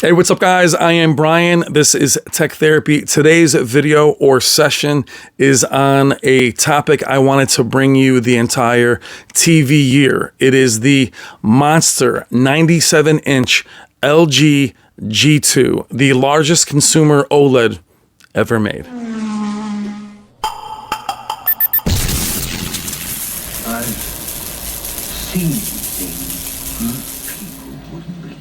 Hey, what's up, guys? I am Brian. This is Tech Therapy. Today's video or session is on a topic I wanted to bring you the entire TV year. It is the monster 97-inch LG G2, the largest consumer OLED ever made. I've seen things you people wouldn't believe.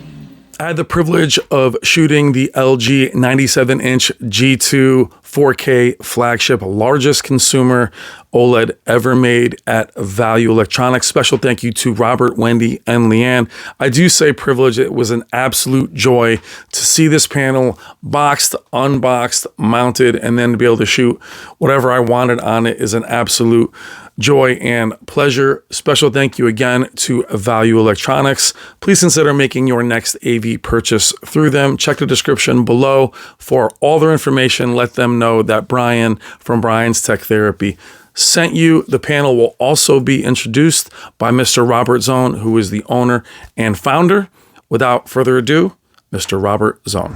I had the privilege of shooting the LG 97-inch G2 4K flagship, largest consumer OLED ever made at Value Electronics. Special thank you to Robert, Wendy, and Leanne. I do say privilege. It was an absolute joy to see this panel boxed, unboxed, mounted, and then to be able to shoot whatever I wanted on it is an absolute joy and pleasure. Special thank you again to Value Electronics. Please consider making your next AV purchase through them. Check the description below for all their information. Let them know that Brian from Brian's Tech Therapy sent you. The panel will also be introduced by Mr. Robert Zone, who is the owner and founder. Without further ado, Mr. Robert Zone.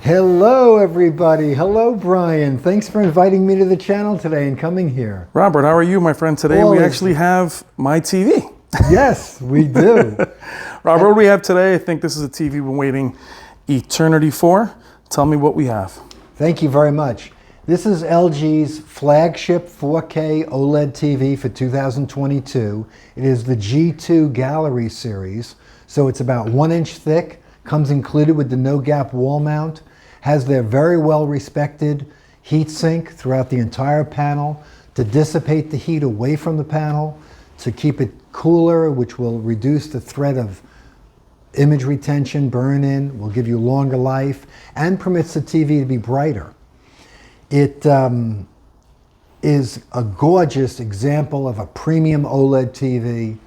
Hello, everybody. Hello, Brian. Thanks for inviting me to the channel today and coming here. Robert, how are you, my friend? Today we actually have my TV. Yes, we do. Robert, what do we have today? I think this is a TV we've been waiting eternity for. Tell me what we have. Thank you very much. This is LG's flagship 4K OLED TV for 2022. It is the G2 Gallery series, so it's about 1 inch thick, comes included with the no-gap wall mount, has their very well-respected heat sink throughout the entire panel to dissipate the heat away from the panel, to keep it cooler, which will reduce the threat of image retention, burn-in, will give you longer life, and permits the TV to be brighter. It is a gorgeous example of a premium OLED TV,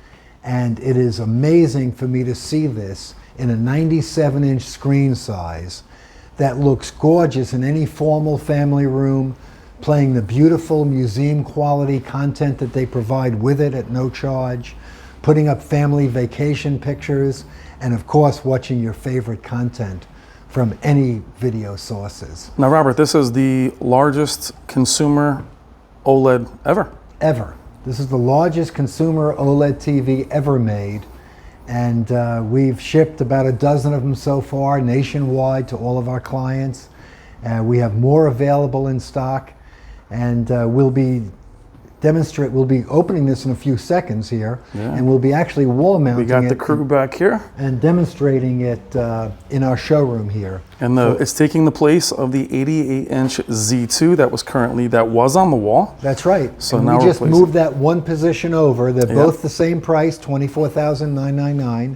and it is amazing for me to see this in a 97-inch screen size that looks gorgeous in any formal family room, playing the beautiful museum quality content that they provide with it at no charge, putting up family vacation pictures, and of course watching your favorite content from any video sources. Now, Robert, this is the largest consumer OLED ever. Ever. This is the largest consumer OLED TV ever made. And we've shipped about a dozen of them so far nationwide to all of our clients. We have more available in stock, and we'll be opening this in a few seconds here, and we'll be actually wall mounting it. We got the crew back here. And demonstrating it in our showroom here. And it's taking the place of the 88-inch Z2 that was on the wall. That's right. So and now we just replacing. moved that one position over. They're both the same price, $24,999,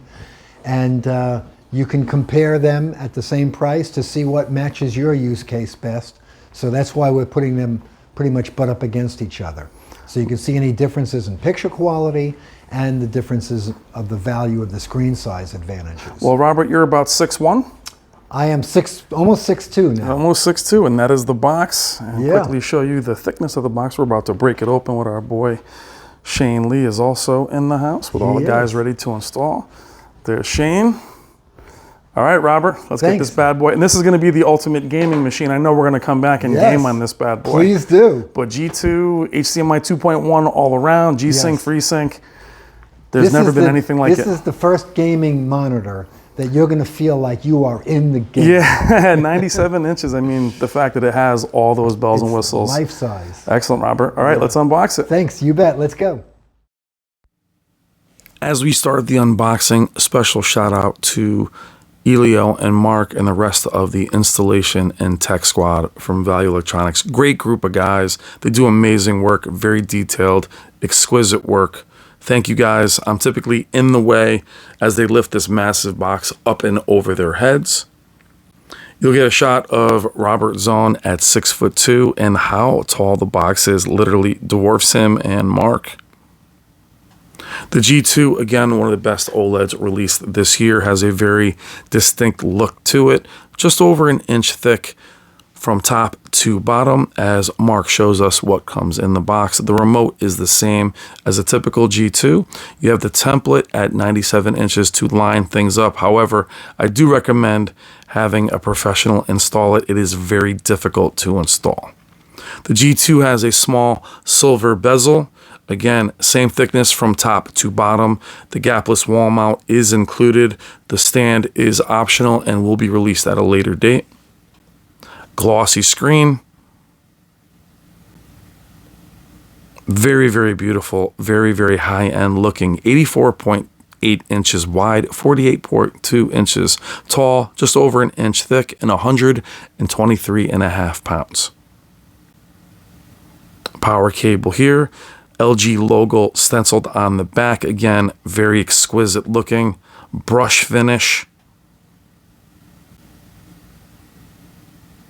and you can compare them at the same price to see what matches your use case best. So that's why we're putting them pretty much butt up against each other. So you can see any differences in picture quality and the differences of the value of the screen size advantages. Well, Robert, you're about 6'1". I am almost 6'2" now. Almost 6'2", and that is the box. And quickly show you the thickness of the box. We're about to break it open with our boy Shane Lee is also in the house with all the guys ready to install. There's Shane. All right, Robert, let's get this bad boy. And this is going to be the ultimate gaming machine. I know we're going to come back and game on this bad boy. Please do. But G2, HDMI 2.1 all around, G-Sync, FreeSync. There's never been anything like it. This is the first gaming monitor that you're going to feel like you are in the game. Yeah, 97 inches. I mean, the fact that it has all those bells and whistles. Life size. Excellent, Robert. All right, let's unbox it. Thanks, you bet. Let's go. As we start the unboxing, a special shout out to Elio and Mark and the rest of the installation and tech squad from Value Electronics. Great group of guys. They do amazing work, very detailed, exquisite work. Thank you guys. I'm typically in the way as they lift this massive box up and over their heads. You'll get a shot of Robert Zone at 6'2", and how tall the box is literally dwarfs him and Mark. The G2, again, one of the best OLEDs released this year, has a very distinct look to it. Just over an inch thick, from top to bottom as Mark shows us what comes in the box. The remote is the same as a typical G2. You have the template at 97 inches to line things up. However, I do recommend having a professional install it. It is very difficult to install. The G2 has a small silver bezel. Again, same thickness from top to bottom. The gapless wall mount is included. The stand is optional and will be released at a later date. Glossy screen. Very, very beautiful. Very, very high-end looking. 84.8 inches wide, 48.2 inches tall, just over an inch thick, and 123.5 pounds. Power cable here. LG logo stenciled on the back. Again, very exquisite looking. Brush finish.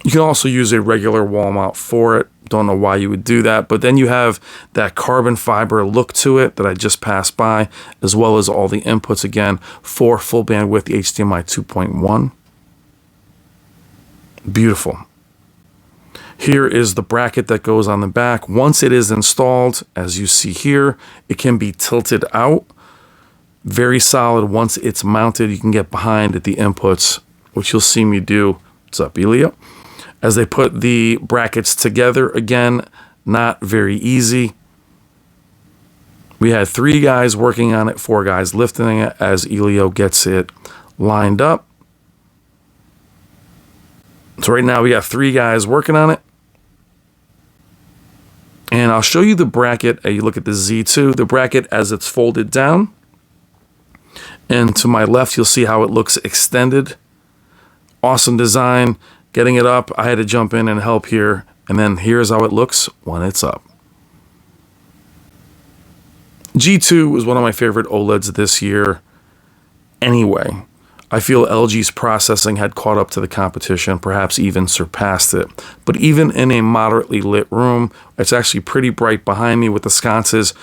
You can also use a regular wall mount for it. Don't know why you would do that. But then you have that carbon fiber look to it that I just passed by, as well as all the inputs again for full bandwidth HDMI 2.1. Beautiful. Here is the bracket that goes on the back. Once it is installed, as you see here, it can be tilted out. Very solid. Once it's mounted, you can get behind at the inputs, which you'll see me do. What's up, Elio? As they put the brackets together, again, not very easy. We had 3 guys working on it, 4 guys lifting it as Elio gets it lined up. So right now we got 3 guys working on it. And I'll show you the bracket. You look at the Z2, the bracket as it's folded down. And to my left, you'll see how it looks extended. Awesome design. Getting it up, I had to jump in and help here. And then here's how it looks when it's up. G2 was one of my favorite OLEDs this year anyway. I feel LG's processing had caught up to the competition, perhaps even surpassed it. But even in a moderately lit room, it's actually pretty bright behind me with the sconces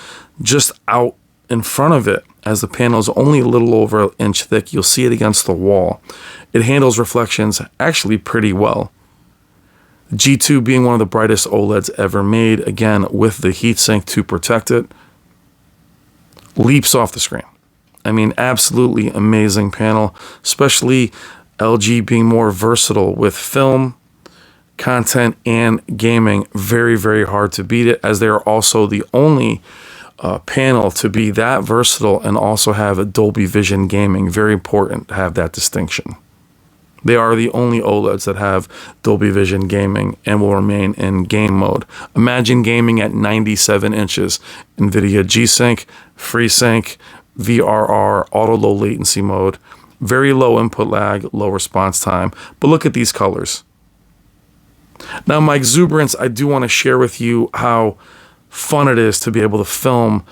just out in front of it. As the panel is only a little over an inch thick, you'll see it against the wall. It handles reflections actually pretty well. G2 being one of the brightest OLEDs ever made, again, with the heatsink to protect it, leaps off the screen. I mean, absolutely amazing panel, especially LG being more versatile with film, content, and gaming. Very, very hard to beat it, as they are also the only panel to be that versatile and also have a Dolby Vision gaming. Very important to have that distinction. They are the only OLEDs that have Dolby Vision gaming and will remain in game mode. Imagine gaming at 97 inches. NVIDIA G-Sync, FreeSync, VRR, auto low latency mode, very low input lag, low response time. But look at these colors. Now, my exuberance, I do want to share with you how fun it is to be able to film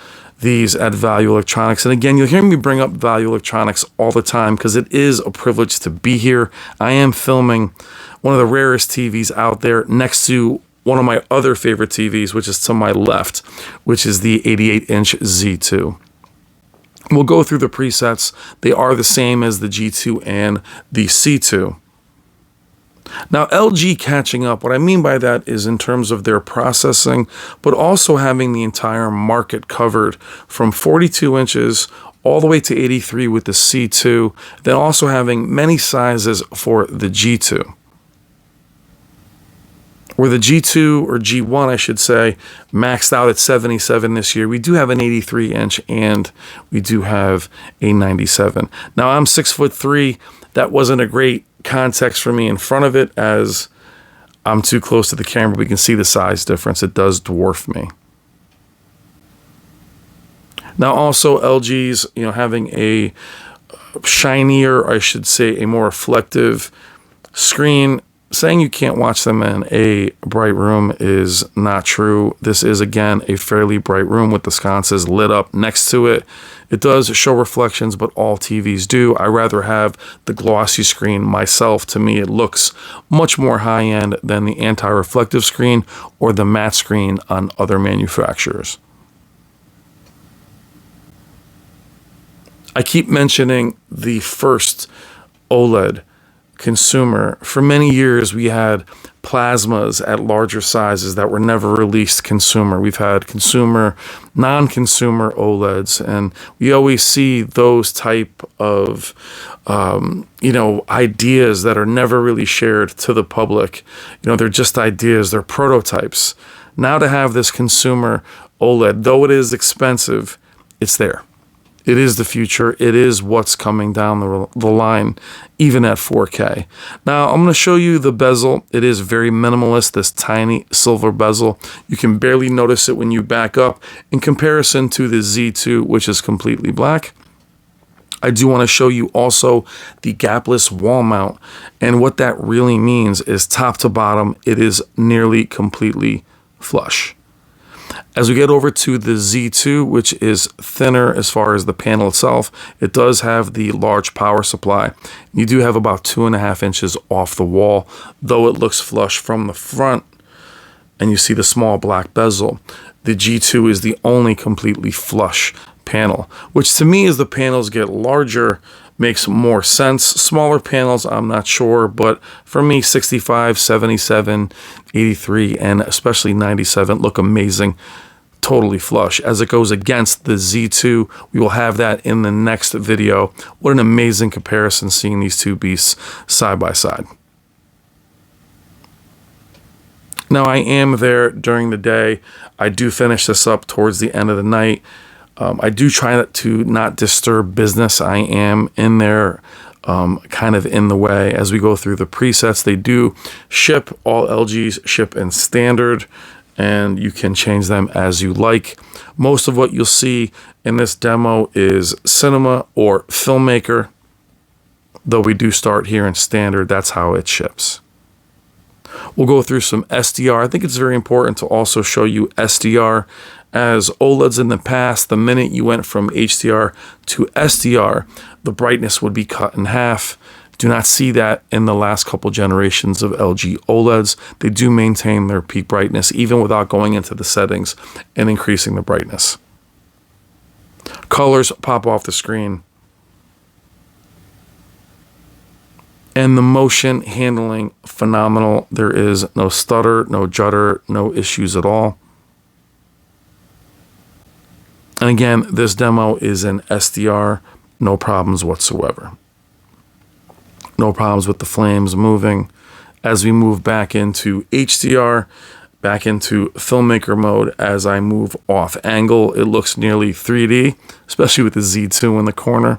these at Value Electronics. And again, you'll hear me bring up Value Electronics all the time because it is a privilege to be here. I am filming one of the rarest TVs out there next to one of my other favorite TVs, which is to my left, which is the 88-inch Z2. We'll go through the presets. They are the same as the G2 and the C2. Now, LG catching up, what I mean by that is in terms of their processing, but also having the entire market covered from 42 inches all the way to 83 with the C2, then also having many sizes for the G2. Where the G2, or G1 I should say, maxed out at 77 this year, we do have an 83 inch and we do have a 97. Now, I'm 6'3". That wasn't a great context for me in front of it, as I'm too close to the camera. We can see the size difference. It does dwarf me. Now, also LG's, having a shinier, I should say, a more reflective screen. Saying you can't watch them in a bright room is not true. This is, again, a fairly bright room with the sconces lit up next to it. It does show reflections, but all TVs do. I rather have the glossy screen myself. To me, it looks much more high-end than the anti-reflective screen or the matte screen on other manufacturers. I keep mentioning the first OLED consumer. For many years, we had plasmas at larger sizes that were never released consumer. We've had consumer, non-consumer OLEDs, and we always see those type of ideas that are never really shared to the public. They're just ideas, they're prototypes. Now to have this consumer OLED, though it is expensive, it's there. It is the future. It is what's coming down the line, even at 4K. Now, I'm going to show you the bezel. It is very minimalist, this tiny silver bezel. You can barely notice it when you back up in comparison to the Z2, which is completely black. I do want to show you also the gapless wall mount. And what that really means is top to bottom, it is nearly completely flush. As we get over to the Z2, which is thinner as far as the panel itself, it does have the large power supply. You do have about 2.5 inches off the wall, though it looks flush from the front, and you see the small black bezel. The G2 is the only completely flush panel, which to me, as the panels get larger, makes more sense. Smaller panels, I'm not sure, but for me, 65, 77, 83, and especially 97 look amazing, totally flush. As it goes against the Z2, we will have that in the next video. What an amazing comparison seeing these two beasts side by side. Now, I am there during the day. I do finish this up towards the end of the night. I do try to not disturb business. I am in there kind of in the way as we go through the presets. They do ship, all LGs ship in standard, and you can change them as you like. Most of what you'll see in this demo is cinema or filmmaker, though we do start here in standard. That's how it ships. We'll go through some SDR. I think it's very important to also show you SDR. As OLEDs in the past, the minute you went from HDR to SDR, the brightness would be cut in half. Do not see that in the last couple generations of LG OLEDs. They do maintain their peak brightness even without going into the settings and increasing the brightness. Colors pop off the screen. And the motion handling, phenomenal. There is no stutter, no judder, no issues at all. And again, this demo is in SDR, no problems whatsoever. No problems with the flames moving. As we move back into HDR, back into filmmaker mode, as I move off angle, it looks nearly 3D, especially with the Z2 in the corner.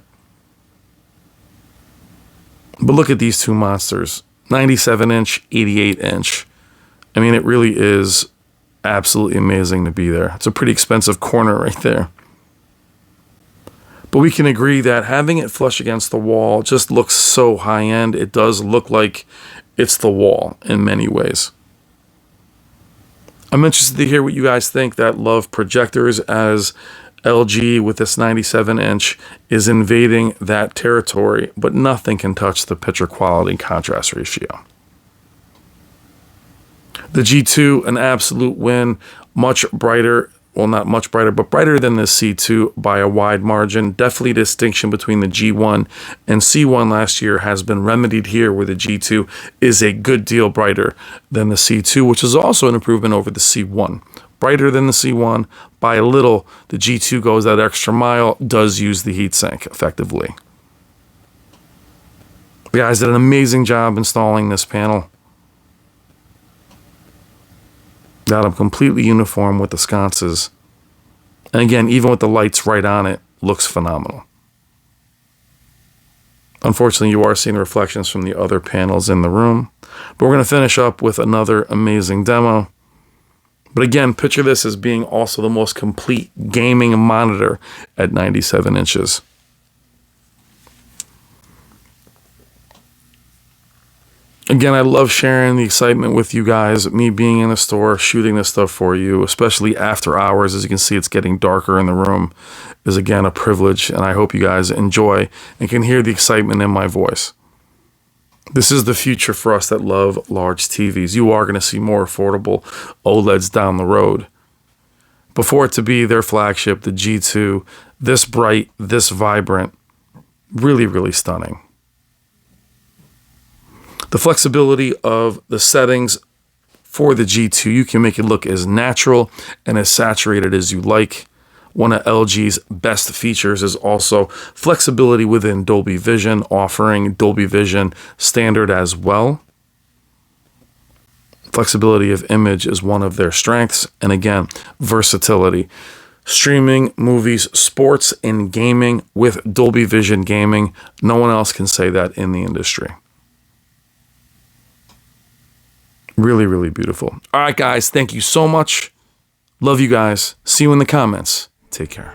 But look at these two monsters, 97-inch, 88-inch. I mean, it really is absolutely amazing to be there. It's a pretty expensive corner right there. But we can agree that having it flush against the wall just looks so high-end. It does look like it's the wall in many ways. I'm interested to hear what you guys think that love projectors, as LG with this 97-inch is invading that territory, but nothing can touch the picture quality and contrast ratio. The G2, an absolute win, much brighter, well, not much brighter, but brighter than the C2 by a wide margin. Definitely a distinction between the G1 and C1 last year has been remedied here, where the G2 is a good deal brighter than the C2, which is also an improvement over the C1. Brighter than the C1 by a little. The G2 goes that extra mile, does use the heatsink effectively. The guys did an amazing job installing this panel. Got them completely uniform with the sconces. And again, even with the lights right on it, looks phenomenal. Unfortunately, you are seeing reflections from the other panels in the room. But we're going to finish up with another amazing demo. But again, picture this as being also the most complete gaming monitor at 97 inches. Again, I love sharing the excitement with you guys, me being in the store, shooting this stuff for you, especially after hours. As you can see, it's getting darker in the room, is again a privilege, and I hope you guys enjoy and can hear the excitement in my voice. This is the future for us that love large TVs. You are going to see more affordable OLEDs down the road. But for it to be their flagship, the G2, this bright, this vibrant, really, really stunning. The flexibility of the settings for the G2. You can make it look as natural and as saturated as you like. One of LG's best features is also flexibility within Dolby Vision, offering Dolby Vision standard as well. Flexibility of image is one of their strengths. And again, versatility. Streaming, movies, sports, and gaming with Dolby Vision gaming. No one else can say that in the industry. Really, really beautiful. All right, guys, thank you so much. Love you guys. See you in the comments. Take care.